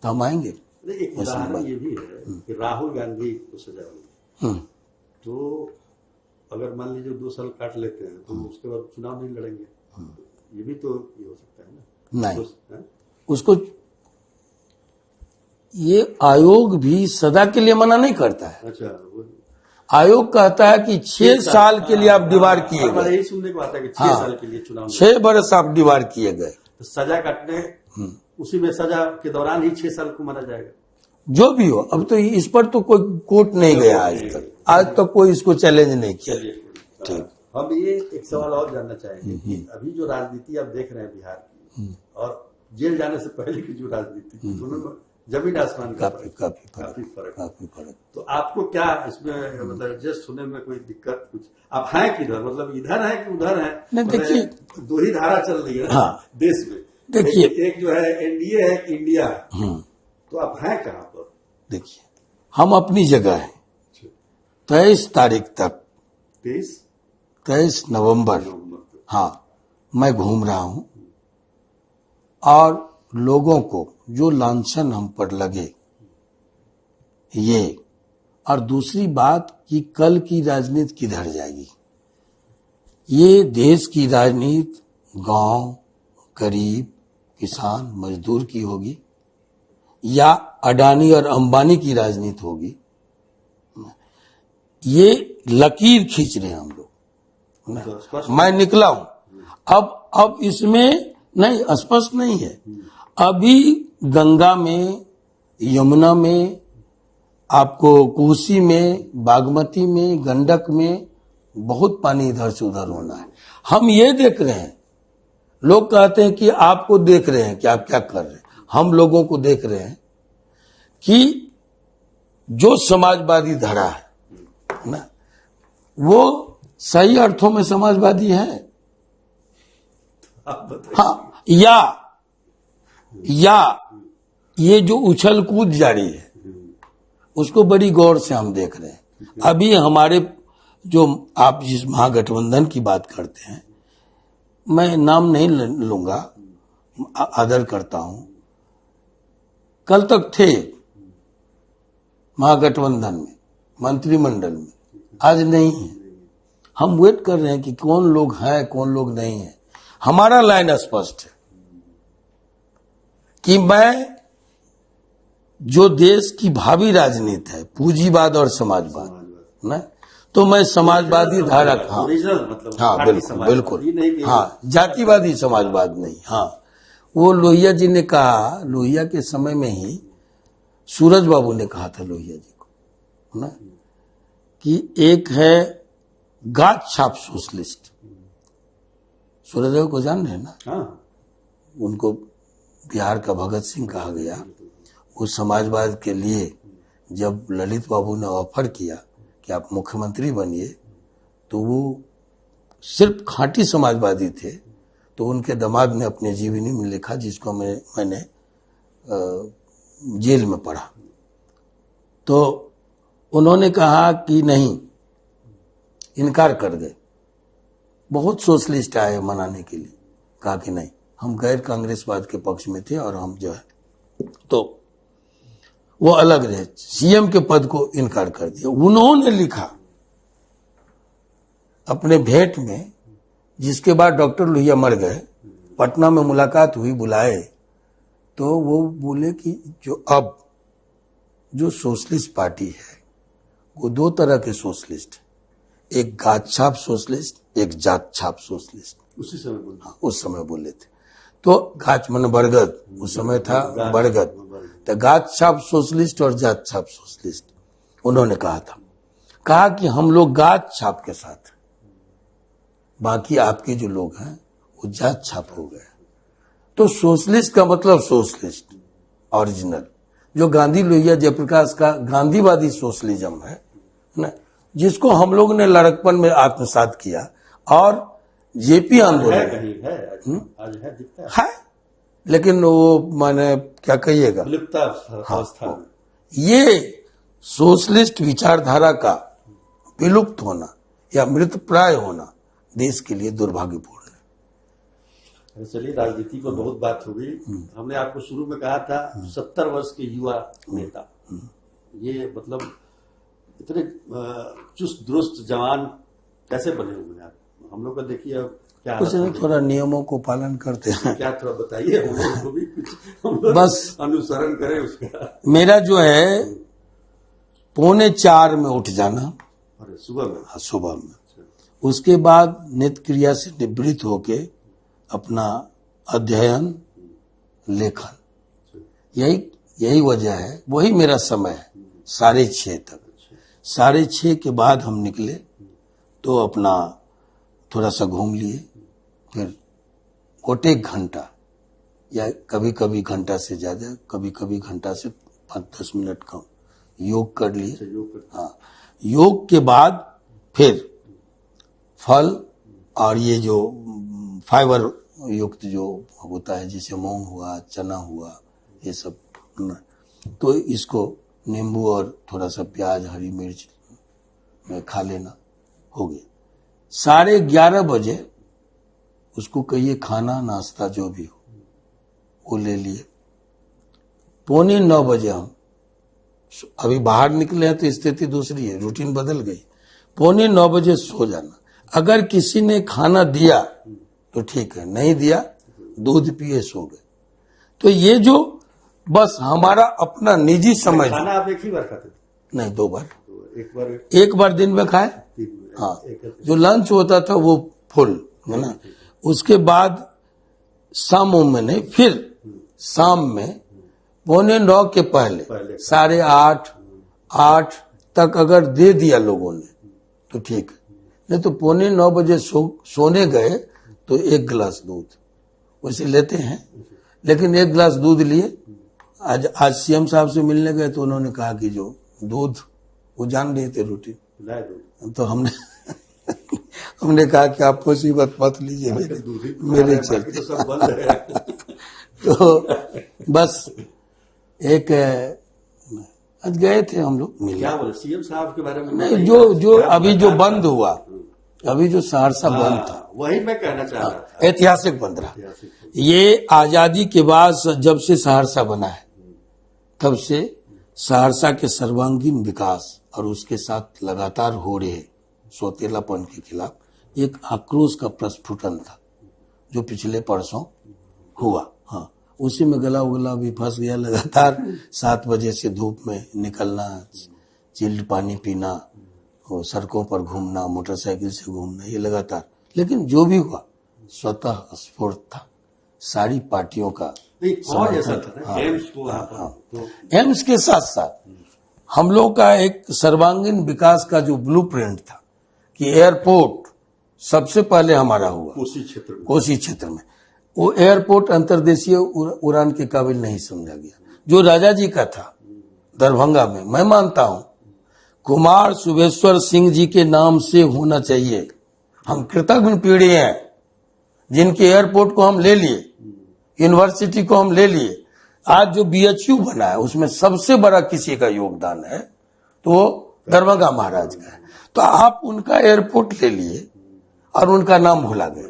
तो हम आएंगे। एक उदाहरण ये भी है कि राहुल गांधी को सजा हुई, तो अगर मान लीजिए 2 साल काट लेते हैं, तो उसके बाद चुनाव नहीं लड़ेंगे, ये भी तो ये हो सकता है ना? नहीं, उसको ये आयोग भी सजा के लिए मना नहीं करता है। अच्छा, आयोग कहता है कि 6 साल के लिए आप डिवार किए गए। यही सुनने को आता है कि 6 साल के लिए चुनाव, 6 बरस आप डिवार किए गए, तो सजा काटने उसी में सजा के दौरान ही 6 साल को माना जाएगा। जो भी हो। अब तो इस पर तो कोई कोर्ट नहीं गया आज तक कोई इसको चैलेंज नहीं किया। ठीक, हम ये एक सवाल और जानना चाहेंगे कि अभी जो राजनीति आप देख रहे हैं बिहार की, और जेल जाने से पहले की जो राजनीति थी, दोनों में जमीन आसमान का काफी फर्क। तो आपको क्या इसमें मतलब जस्ट होने में कोई दिक्कत कुछ? आप हैं किधर, मतलब इधर है कि उधर है? नहीं, देखिए 2 ही धारा चल रही है। हाँ, देश में देखिए, एक जो है एनडीए है, इंडिया है, तो आप हैं कहाँ पर? देखिए, हम अपनी जगह हैं। 23 तारीख तक, 23 नवंबर, हाँ, मैं घूम रहा हूं और लोगों को जो लांछन हम पर लगे ये, और दूसरी बात कि कल की राजनीति किधर जाएगी। ये देश की राजनीति गांव, गरीब, किसान, मजदूर की होगी या अडानी और अंबानी की राजनीति होगी, ये लकीर खींच रहे हैं हम लोग। मैं निकला हूं अब इसमें नहीं, स्पष्ट नहीं है। अभी गंगा में, यमुना में, आपको कोसी में, बागमती में, गंडक में बहुत पानी इधर से उधर होना है। हम ये देख रहे हैं, लोग कहते हैं कि आपको देख रहे हैं कि आप क्या कर रहे हैं। हम लोगों को देख रहे हैं कि जो समाजवादी धड़ा है ना, वो सही अर्थों में समाजवादी है। हाँ, या ये जो उछल कूद जारी है उसको बड़ी गौर से हम देख रहे हैं। अभी हमारे जो आप जिस महागठबंधन की बात करते हैं, मैं नाम नहीं लूंगा, आदर करता हूं, कल तक थे महागठबंधन में, मंत्रिमंडल में, आज नहीं है। हम वेट कर रहे हैं कि कौन लोग हैं, कौन लोग नहीं है। हमारा लाइन स्पष्ट है कि मैं जो देश की भावी राजनीति है, पूंजीवाद और समाजवाद ना, तो मैं समाजवादी धारा, हाँ मतलब हाँ बिल्कुल, हाँ जातिवादी समाजवाद नहीं। हाँ, वो लोहिया जी ने कहा, लोहिया के समय में ही सूरज बाबू ने कहा था लोहिया जी को ना, कि एक है गाछ छाप सोशलिस्ट। सूरज बाबू को जान रहे हैं ना? हाँ। उनको बिहार का भगत सिंह कहा गया। उस समाजवाद के लिए जब ललित बाबू ने ऑफर किया कि आप मुख्यमंत्री बनिए, तो वो सिर्फ खांटी समाजवादी थे। तो उनके दामाद ने अपने जीवनी में लिखा, जिसको मैंने जेल में पढ़ा। तो उन्होंने कहा कि नहीं, इनकार कर गए। बहुत सोशलिस्ट आए मनाने के लिए, कहा कि नहीं, हम गैर कांग्रेसवाद के पक्ष में थे और हम जो है, तो वो अलग रहे, सीएम के पद को इनकार कर दिया। उन्होंने लिखा अपने भेंट में, जिसके बाद डॉक्टर लोहिया मर गए, पटना में मुलाकात हुई, बुलाए, तो वो बोले कि जो सोशलिस्ट पार्टी है वो दो तरह के सोशलिस्ट है, एक गाछ छाप सोशलिस्ट, एक जात छाप सोशलिस्ट। उसी समय बोले? हाँ, उस समय बोले थे। तो गाछ मन बरगद, उस समय था बरगद, तो गाछ छाप सोशलिस्ट और जात छाप सोशलिस्ट उन्होंने कहा कि हम लोग गाछ छाप के साथ, बाकी आपके जो लोग हैं वो जात छाप हो गए। तो सोशलिस्ट का मतलब सोशलिस्ट ओरिजिनल, जो गांधी लोहिया जयप्रकाश का गांधीवादी सोशलिज्म है ना, जिसको हम लोग ने लड़कपन में आत्मसात किया। और जेपी आंदोलन आज है, दिखता है, लेकिन वो माने क्या कहिएगा, हाँ, ये सोशलिस्ट विचारधारा का विलुप्त होना या मृतप्राय होना देश के लिए दुर्भाग्यपूर्ण है। चलिए, राजनीति पर बहुत बात हो गई। हमने आपको शुरू में कहा था 70 वर्ष के युवा नेता, ये मतलब इतने चुस्त दुरुस्त जवान कैसे बने हुए हैं आप? हम लोग का देखिए अब क्या कुछ थोड़ा नियमों को पालन करते हैं, क्या थोड़ा बताइए हम लोग को भी कुछ, हम लोग बस अनुसरण करें उसका। मेरा जो है 3:45 में उठ जाना, अरे सुबह में? हाँ, सुबह में। उसके बाद नित्य क्रिया से निवृत्त होके अपना अध्ययन, लेखन, यही वजह है, वही मेरा समय है 6:30 तक। 6:30 के बाद हम निकले तो अपना थोड़ा सा घूम लिए, फिर गोटे घंटा या कभी कभी घंटा से ज्यादा, कभी कभी घंटा से 5-10 मिनट कम योग कर लिए। हाँ, योग के बाद फिर फल और ये जो फाइबर युक्त जो होता है, जैसे मूंग हुआ, चना हुआ, ये सब, तो इसको नींबू और थोड़ा सा प्याज, हरी मिर्च में खा लेना, हो गया। 11:30 बजे उसको कहिए खाना नाश्ता जो भी हो वो ले लिए, 9:45 हम अभी बाहर निकले हैं तो स्थिति दूसरी है, रूटीन बदल गई। 9:45 सो जाना। अगर किसी ने खाना दिया तो ठीक है, नहीं दिया दूध पिए सो गए। तो ये जो बस हमारा अपना निजी समझ। खाना आप एक ही बार खाते थे? नहीं, 2 बार। तो एक बार दिन में खाए। हाँ, जो लंच होता था वो फुल है ना। उसके बाद शामों में नहीं, फिर शाम में 9:45 के पहले 8:30 8 तक अगर दे दिया लोगों ने तो ठीक है, नहीं तो 9:45 बजे सोने गए तो 1 गिलास दूध वैसे लेते हैं, लेकिन 1 गिलास दूध लिए। आज सीएम साहब से मिलने गए तो उन्होंने कहा कि जो दूध वो जान रहे थे रूटीन, तो हमने कहा कि आप मुसीबत मत लीजिए मेरे चलते। तो बस एक आज गए थे हम लोग मिले। क्या बोले सीएम साहब के बारे में? नहीं, जो अभी जो बंद हुआ, अभी जो सहरसा बंद था, वही मैं कहना चाह रहा था। ऐतिहासिक बंद रहा। ये आजादी के बाद जब से सहरसा बना है तब से सहरसा के सर्वांगीण विकास और उसके साथ लगातार हो रहे सौतेलापन के खिलाफ एक आक्रोश का प्रस्फुटन था जो पिछले परसों हुआ। हाँ, उसी में गला उगला भी फंस गया। लगातार 7 बजे से धूप में निकलना, चिल्ड पानी पीना, और सड़कों पर घूमना, मोटरसाइकिल से घूमना, ये लगातार। लेकिन जो भी हुआ स्वतः स्फूर्त था, सारी पार्टियों का एम्स के साथ साथ हम लोग का एक सर्वांगीण विकास का जो ब्लूप्रिंट था कि एयरपोर्ट सबसे पहले हमारा हुआ कोसी क्षेत्र में। वो एयरपोर्ट अंतर्देशीय उड़ान के काबिल नहीं समझा गया। जो राजा जी का था दरभंगा में, मैं मानता हूं कुमार सुबेश्वर सिंह जी के नाम से होना चाहिए। हम कृतज्ञ पीढ़ी हैं जिनके एयरपोर्ट को हम ले लिए, यूनिवर्सिटी को हम ले लिए। आज जो बीएचयू बना है उसमें सबसे बड़ा किसी का योगदान है तो वो दरभंगा महाराज का है। तो आप उनका एयरपोर्ट ले लिए और उनका नाम भुला गए।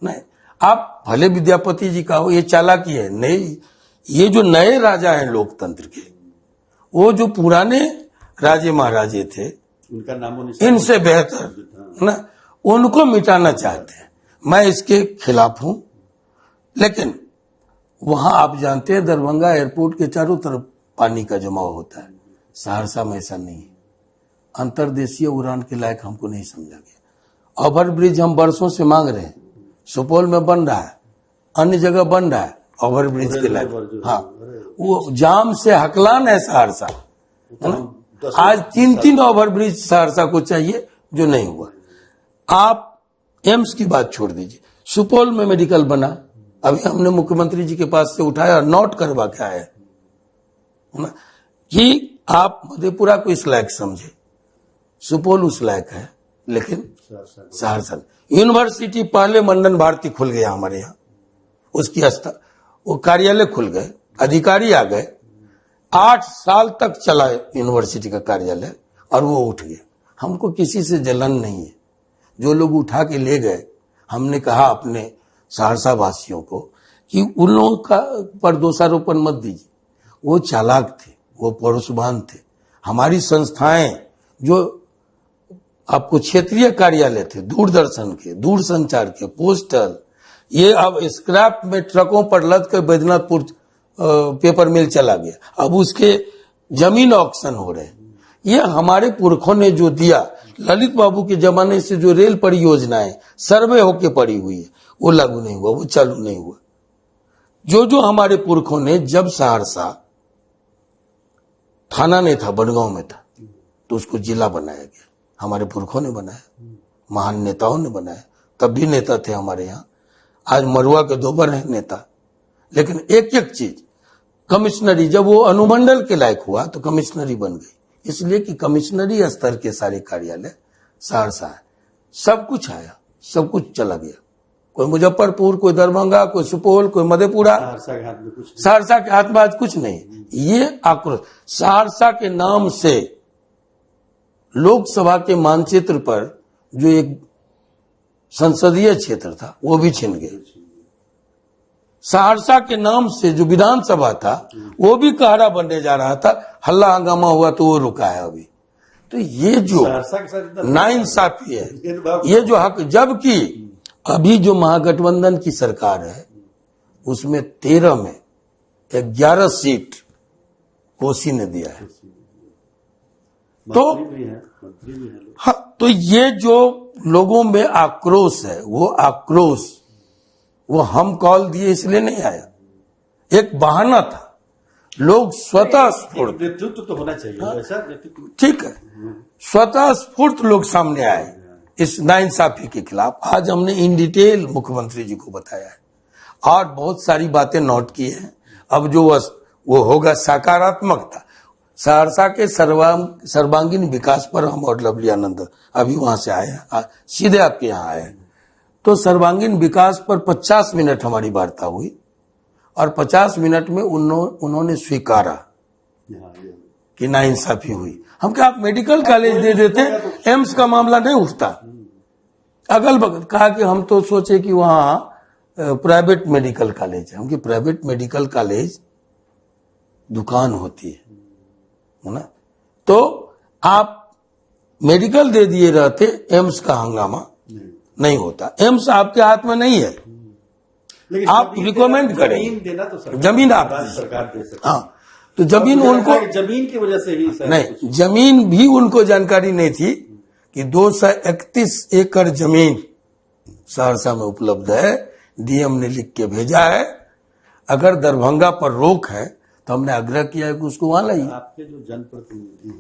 नहीं, आप भले विद्यापति जी का हो, ये चालाकी है। नहीं, ये जो नए राजा हैं लोकतंत्र के, वो जो पुराने राजे महाराजे थे उनका नाम इनसे बेहतर ना, उनको मिटाना चाहते हैं। मैं इसके खिलाफ हूं। लेकिन वहां आप जानते हैं दरभंगा एयरपोर्ट के चारों तरफ पानी का जमाव होता है। सहरसा में ऐसा नहीं है। अंतर्देशीय उड़ान के लायक हमको नहीं समझा गया। ओवरब्रिज हम बरसों से मांग रहे हैं, सुपौल में बन रहा है, अन्य जगह बन रहा है ओवरब्रिज के लायक। हाँ, वो जाम से हकलान है सहरसा। आज 3 ओवरब्रिज सहरसा को चाहिए जो नहीं हुआ। आप एम्स की बात छोड़ दीजिए, सुपौल में मेडिकल बना, अभी हमने मुख्यमंत्री जी के पास से उठाया और नोट करवा के आए कि आप मधेपुरा को इस लायक समझे, सुपौल उस लायक है, लेकिन सहरसा। यूनिवर्सिटी पहले मंडन भारती खुल गया हमारे यहाँ, उसकी वो कार्यालय खुल गए, अधिकारी आ गए, 8 साल तक चला यूनिवर्सिटी का कार्यालय और वो उठ गया। हमको किसी से जलन नहीं है। जो लोग उठा के ले गए, हमने कहा अपने सहरसा वासियों को कि उन लोगों का पर दोषारोपण मत दीजिए। वो चालाक थे, वो पड़ोसबान थे। हमारी संस्थाएं जो आपको क्षेत्रीय कार्यालय थे, दूरदर्शन के, दूरसंचार के, पोस्टल, ये अब स्क्रैप में ट्रकों पर लद कर बैद्यनाथपुर पेपर मिल चला गया। अब उसके जमीन ऑक्शन हो रहे हैं। ये हमारे पुरखों ने जो दिया, ललित बाबू के जमाने से जो रेल परियोजनाएं सर्वे होके पड़ी हुई है, वो लागू नहीं हुआ, वो चालू नहीं हुआ। जो हमारे पुरखों ने, जब सहरसा थाना नहीं था, बनगांव में था, तो उसको जिला बनाया गया। हमारे पुरखों ने बनाया, महान नेताओं ने बनाया, तब भी नेता थे हमारे यहाँ। आज मरुआ के 2 बार हैं नेता। लेकिन एक एक चीज कमिश्नरी, जब वो अनुमंडल के लायक हुआ तो कमिश्नरी बन गई, इसलिए कि कमिश्नरी स्तर के सारे कार्यालय सहरसा है। सब कुछ आया, सब कुछ चला गया। कोई मुजफ्फरपुर, कोई दरभंगा, कोई सुपौल, कोई मधेपुरा। सहरसा के हाथ में आज कुछ नहीं। ये आक्रोश सहरसा के नाम से लोकसभा के मानचित्र पर जो एक संसदीय क्षेत्र था वो भी छिन गया। सहरसा के नाम से जो विधानसभा था वो भी कहरा बनने जा रहा था, हल्ला हंगामा हुआ तो वो रुका है अभी। तो ये जो सहरसा के साथ इतना नाइंसाफी है, ये जो हक, जबकि अभी जो महागठबंधन की सरकार है उसमें 13 में 11 सीट कोसी ने दिया है। तो मंत्री भी है। हाँ, तो ये जो लोगों में आक्रोश है, वो आक्रोश वो हम कॉल दिए इसलिए नहीं आया, एक बहाना था। लोग स्वतः स्फूर्त, नेतृत्व तो होना चाहिए ऐसा नेतृत्व, ठीक है, स्वतः स्फूर्त लोग सामने आए इस नाइंसाफी के खिलाफ। आज हमने इन डिटेल मुख्यमंत्री जी को बताया है और बहुत सारी बातें नोट की हैं। अब जो वो होगा सकारात्मकता, सहरसा के सर्वांगीण विकास पर हम और लवली आनंद अभी वहां से आए हैं, सीधे आपके यहाँ आए हैं। तो सर्वांगीण विकास पर 50 मिनट हमारी वार्ता हुई और 50 मिनट में उन्होंने स्वीकारा कि नाइंसाफी हुई। हम क्या आप मेडिकल कॉलेज दे देते, एम्स का मामला नहीं उठता। अगल बगल कहा कि हम तो सोचे कि वहां प्राइवेट मेडिकल कॉलेज है। हम कि प्राइवेट मेडिकल कॉलेज दुकान होती है ना, तो आप मेडिकल दे दिए रहते, एम्स का हंगामा नहीं होता। एम्स आपके हाथ में नहीं है, लेकिन आप रिकमेंड करें, जमीन देना तो जमीन आप सरकार दे सकती है। हाँ, तो जमीन उनको जमीन की वजह से ही नहीं, जमीन भी उनको जानकारी नहीं थी कि 231 एकड़ जमीन सहरसा में उपलब्ध है। डीएम ने लिख के भेजा है। अगर दरभंगा पर रोक है तो हमने आग्रह किया है कि उसको वहां लाइए। आपके जो जनप्रतिनिधि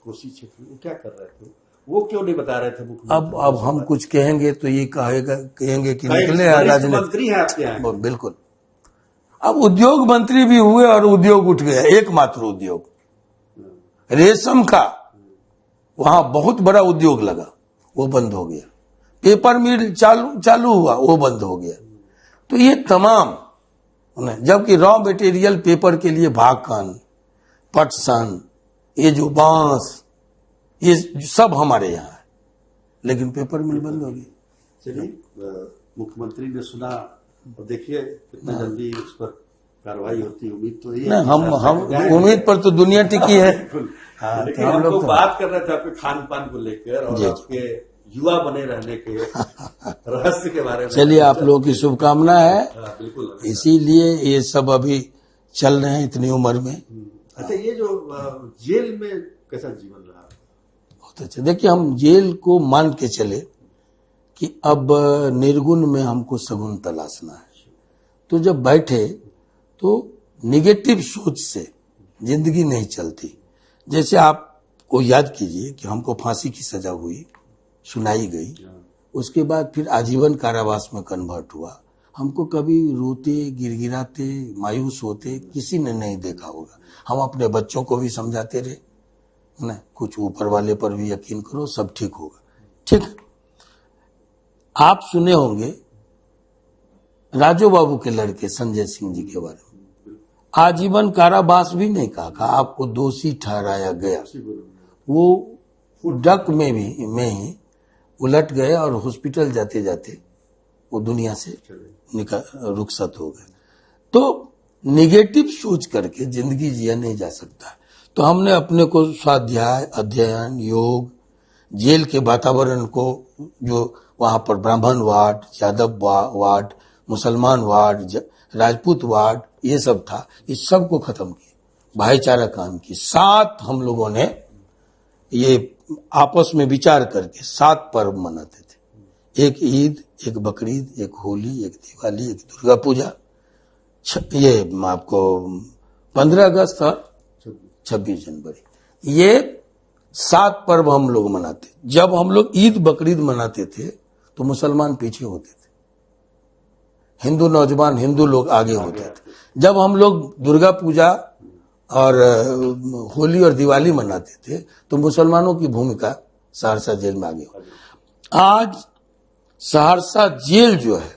कोसी क्षेत्र में वो क्या कर रहे थे, वो क्यों नहीं बता रहे थे मुख्यमंत्री? अब हम कुछ कहेंगे तो ये कहेंगे कि निकले राजनीति मंत्री हैं आपके यहाँ। बिल्कुल। अब उद्योग मंत्री भी हुए और उद्योग उठ गया, एकमात्र उद्योग रेशम का, वहां बहुत बड़ा उद्योग लगा, वो बंद हो गया। पेपर मिल चालू हुआ, वो बंद हो गया। तो ये तमाम, जबकि रॉ मटेरियल पेपर के लिए भाकन, पटसन, ये जो बांस, ये सब हमारे यहाँ है, लेकिन पेपर मिल बंद हो गई। चलिए, मुख्यमंत्री ने सुना और देखिए कितना जल्दी उस पर कार्रवाई होती है। उम्मीद तो ये हम उम्मीद पर तो दुनिया टिकी है। हाँ, लेकिन हम लोग बात कर रहे थे आपके खान पान को लेकर और आपके युवा बने रहने के रहस्य के बारे में। चलिए, आप लोगों की शुभकामना है। बिल्कुल, इसीलिए ये सब अभी चल रहे हैं इतनी उम्र में। अच्छा, ये जो जेल में कैसा जीवन रहा? बहुत अच्छा। देखिए, हम जेल को मान के चले कि अब निर्गुण में हमको सगुण तलाशना है। तो जब बैठे तो निगेटिव सोच से जिंदगी नहीं चलती। जैसे आपको याद कीजिए कि हमको फांसी की सजा हुई, सुनाई गई, उसके बाद फिर आजीवन कारावास में कन्वर्ट हुआ। हमको कभी रोते, गिड़गिड़ाते, मायूस होते किसी ने नहीं देखा होगा। हम अपने बच्चों को भी समझाते रहे ना, कुछ ऊपर वाले पर भी यकीन करो, सब ठीक होगा। ठीक, आप सुने होंगे राजू बाबू के लड़के संजय सिंह जी के बारे में, आजीवन कारावास भी नहीं कहा, आपको दोषी ठहराया गया। वो डक में ही उलट गए और हॉस्पिटल जाते जाते वो दुनिया से रुखसत हो गए। तो निगेटिव सोच करके जिंदगी जिया नहीं जा सकता। तो हमने अपने को स्वाध्याय, अध्ययन, योग, जेल के वातावरण को, जो वहां पर ब्राह्मण वार्ड, यादव वार्ड, मुसलमान वार्ड, राजपूत वार्ड, ये सब था, इस सब को खत्म किया, भाईचारा काम की। 7 हम लोगों ने ये आपस में विचार करके 7 पर्व मनाते थे। एक ईद, एक बकरीद, एक होली, एक दिवाली, एक दुर्गा पूजा, ये आपको 15 अगस्त और 26 जनवरी, ये 7 पर्व हम लोग मनाते। जब हम लोग ईद बकरीद मनाते थे तो मुसलमान पीछे होते थे, हिंदू नौजवान, हिंदू लोग आगे होते थे। जब हम लोग दुर्गा पूजा और होली और दिवाली मनाते थे तो मुसलमानों की भूमिका सहरसा जेल में आगे हो। आज सहरसा जेल जो है,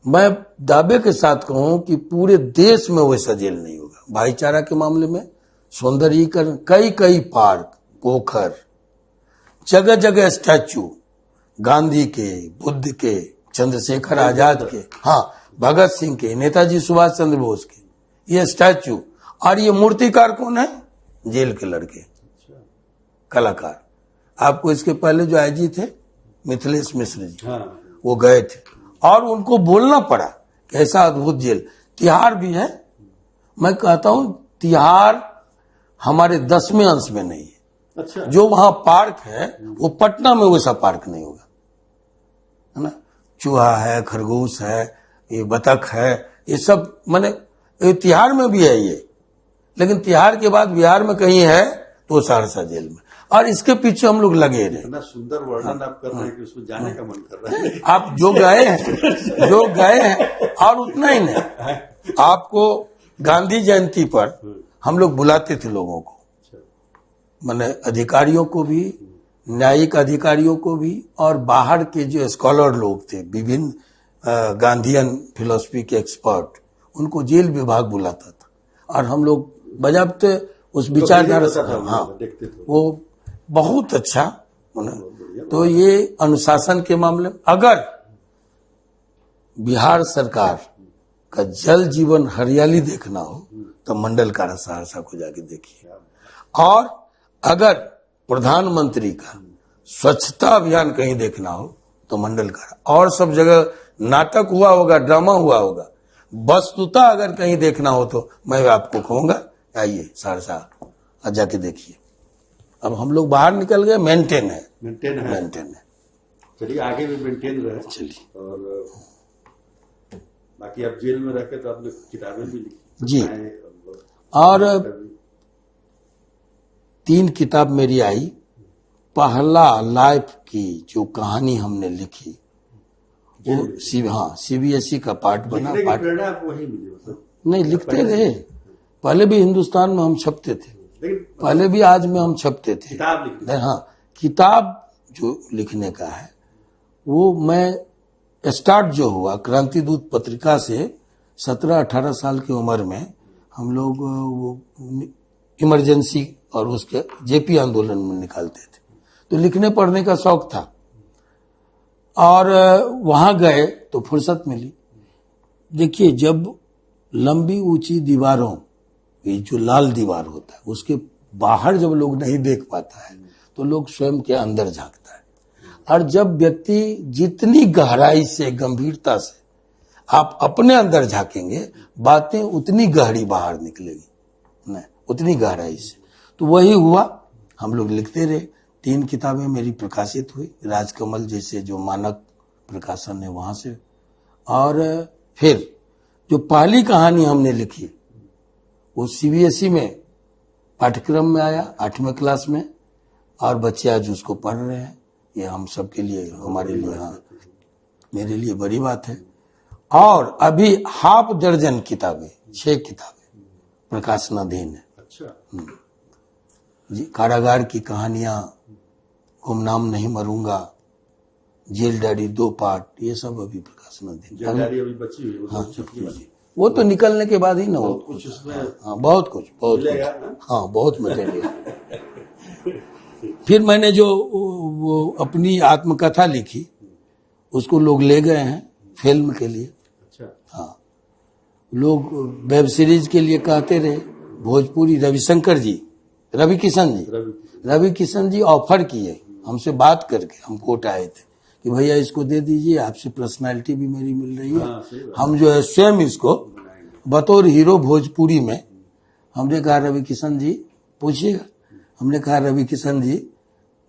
मैं दावे के साथ कहूं कि पूरे देश में वैसा जेल नहीं होगा। भाईचारा के मामले में सौंदर्यीकरण, कई पार्क, पोखर, जगह जगह स्टैचू, गांधी के, बुद्ध के, चंद्रशेखर आजाद के, हाँ, भगत सिंह के, नेताजी सुभाष चंद्र बोस के, ये स्टैचू। और ये मूर्तिकार कौन है? जेल के लड़के, कलाकार। आपको इसके पहले जो आईजी थे मिथिलेश मिश्र जी, वो गए थे और उनको बोलना पड़ा कि ऐसा अद्भुत जेल। तिहाड़ भी है। मैं कहता हूं तिहाड़ हमारे 10वें अंश में नहीं है। अच्छा। जो वहां पार्क है वो पटना में वैसा पार्क नहीं होगा, है ना। चूहा है, खरगोश है, ये बतख है, ये सब माने तिहाड़ में भी है ये। लेकिन तिहाड़ के बाद बिहार में कहीं है तो सहरसा जेल में। और इसके पीछे हम लोग लगे रहे। इतना सुंदर वर्णन आप कर रहे हैं कि उसमें जाने का मन कर रहा है। आप जो गए हैं और उतना ही नहीं, आपको गांधी जयंती पर हम लोग बुलाते थे लोगों को, माने अधिकारियों को भी, न्यायिक अधिकारियों को भी, और बाहर के जो स्कॉलर लोग थे, विभिन्न गांधीयन फिलोसफी के एक्सपर्ट, उनको जेल विभाग बुलाता था और हम लोग बजाबते उस विचारधारा से, हाँ, वो बहुत अच्छा। तो ये अनुशासन के मामले में अगर बिहार सरकार का जल जीवन हरियाली देखना हो तो मंडल कारा सहरसा को जाके देखिए। और अगर प्रधानमंत्री का स्वच्छता अभियान कहीं देखना हो तो मंडल कारा। और सब जगह नाटक हुआ होगा, ड्रामा हुआ होगा। वस्तुता अगर कहीं देखना हो तो मैं आपको कहूंगा आइए सहरसा और जाके देखिए। अब हम लोग बाहर निकल गए, मेंटेन है। चलिए आगे भी मेंटेन रहे। चलिए। और बाकी आप जेल में रहकर तो आपने किताबें भी लिखी जी, और 3 किताब मेरी आई। पहला लाइफ की जो कहानी हमने लिखी वो सीबीएसई का पार्ट बना। प्रेरणा आपको वही मिली? मतलब नहीं, लिखते रहे। पहले भी हिंदुस्तान में हम छपते थे, पहले भी आज में हम छपते थे। हाँ, किताब जो लिखने का है वो मैं स्टार्ट जो हुआ क्रांति दूत पत्रिका से 17-18 साल की उम्र में हम लोग वो इमरजेंसी और उसके जेपी आंदोलन में निकालते थे। तो लिखने पढ़ने का शौक था और वहां गए तो फुर्सत मिली। देखिए, जब लंबी ऊंची दीवारों, ये जो लाल दीवार होता है, उसके बाहर जब लोग नहीं देख पाता है तो लोग स्वयं के अंदर झांकता है। और जब व्यक्ति जितनी गहराई से, गंभीरता से आप अपने अंदर झांकेंगे, बातें उतनी गहरी बाहर निकलेगी, नहीं उतनी गहराई से। तो वही हुआ, हम लोग लिखते रहे। 3 किताबें मेरी प्रकाशित हुई, राजकमल जैसे जो मानक प्रकाशन है वहां से। और फिर जो पहली कहानी हमने लिखी वो सीबीएसई में पाठ्यक्रम में आया 8वें क्लास में, और बच्चे आज उसको पढ़ रहे हैं। ये हम सबके लिए, हमारे लिए, हाँ, मेरे लिए बड़ी बात है। और अभी हाफ दर्जन किताबें, 6 किताबें प्रकाशनाधीन है। अच्छा जी, कारागार की कहानियां, गुमनाम नहीं मरूंगा, जेल डायरी 2 पार्ट, ये सब अभी प्रकाशनाधीन। जेल डायरी अभी बची हुई है, हाँ, वो तो निकलने के बाद ही ना हो कुछ उसमें। हाँ, बहुत कुछ। हाँ, बहुत मटेरियल। फिर मैंने जो वो अपनी आत्मकथा लिखी उसको लोग ले गए हैं फिल्म के लिए। अच्छा। हाँ, लोग वेब सीरीज के लिए कहते रहे। भोजपुरी रविशंकर जी, रवि किशन जी ऑफर किए हमसे, बात करके हम कोर्ट आए थे कि भैया इसको दे दीजिए, आपसे पर्सनालिटी भी मेरी मिल रही है, हम जो है स्वयं इसको बतौर हीरो भोजपुरी में। हमने कहा रवि किशन जी पूछिएगा, हमने कहा रवि किशन जी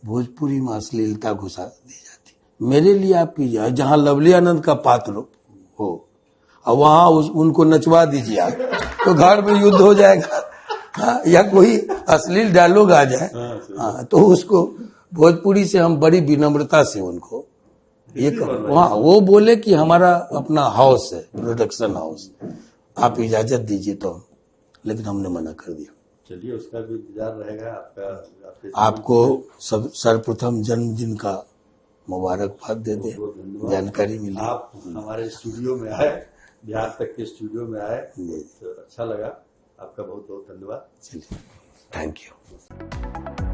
भोजपुरी में अश्लीलता घुसा दी जाती, मेरे लिए आप कीजिए, जहां लवली आनंद का पात्र हो और वहां उनको नचवा दीजिए आप, तो घर में युद्ध हो जाएगा। हाँ, या कोई अश्लील डायलॉग आ जाए, हाँ, तो उसको भोजपुरी से हम बड़ी विनम्रता से उनको ये वहाँ वो बोले कि हमारा अपना हाउस है, प्रोडक्शन हाउस, आप इजाजत दीजिए। तो लेकिन हमने मना कर दिया। चलिए, उसका भी इंतजार रहेगा आपका। आपको सब सर्वप्रथम जन्मदिन का मुबारकबाद दे दे, जानकारी मिली। आप हमारे स्टूडियो में आए, बिहार तक के स्टूडियो में आए, तो अच्छा लगा। आपका बहुत बहुत धन्यवाद। चलिए, थैंक यू।